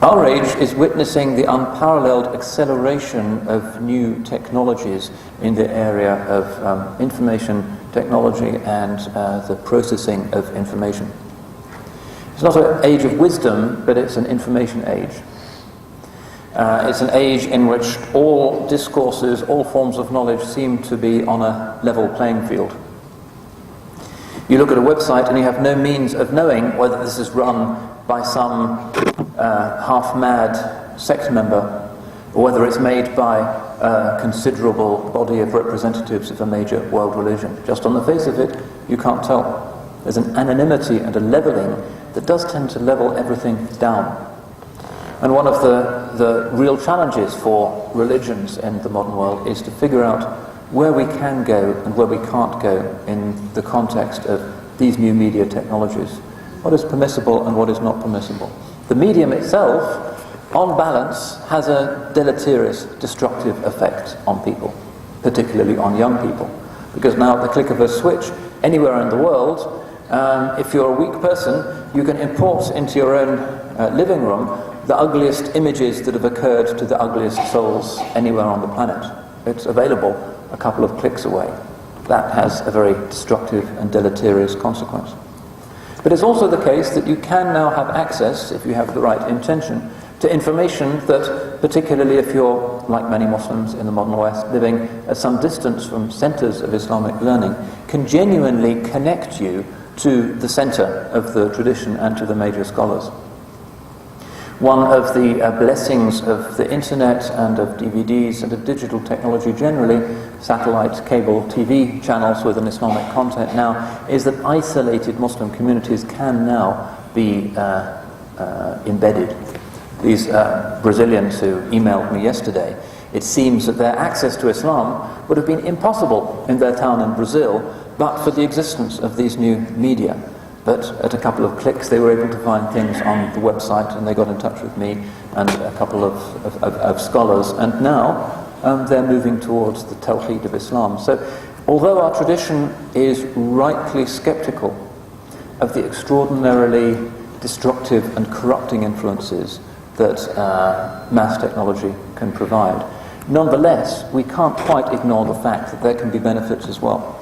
Our age is witnessing the unparalleled acceleration of new technologies in the area of information technology and the processing of information. It's not an age of wisdom, but it's an information age. It's an age in which all discourses, all forms of knowledge seem to be on a level playing field. You look at a website and you have no means of knowing whether this is run by some half-mad sect member, or whether it's made by a considerable body of representatives of a major world religion. Just on the face of it, you can't tell. There's an anonymity and a leveling that does tend to level everything down. And one of the real challenges for religions in the modern world is to figure out where we can go and where we can't go in the context of these new media technologies. What is permissible and what is not permissible. The medium itself, on balance, has a deleterious, destructive effect on people, particularly on young people. Because now at the click of a switch, anywhere in the world, if you're a weak person, you can import into your own living room the ugliest images that have occurred to the ugliest souls anywhere on the planet. It's available a couple of clicks away. That has a very destructive and deleterious consequence. But it's also the case that you can now have access, if you have the right intention, to information that, particularly if you're, like many Muslims in the modern West, living at some distance from centers of Islamic learning, can genuinely connect you to the center of the tradition and to the major scholars. One of the blessings of the internet and of DVDs and of digital technology generally, satellite, cable, TV channels with an Islamic content now, is that isolated Muslim communities can now be embedded. These Brazilians who emailed me yesterday, it seems that their access to Islam would have been impossible in their town in Brazil but for the existence of these new media. But at a couple of clicks they were able to find things on the website, and they got in touch with me and a couple of scholars, and now they're moving towards the Tawheed of Islam. So although our tradition is rightly skeptical of the extraordinarily destructive and corrupting influences that mass technology can provide, nonetheless we can't quite ignore the fact that there can be benefits as well.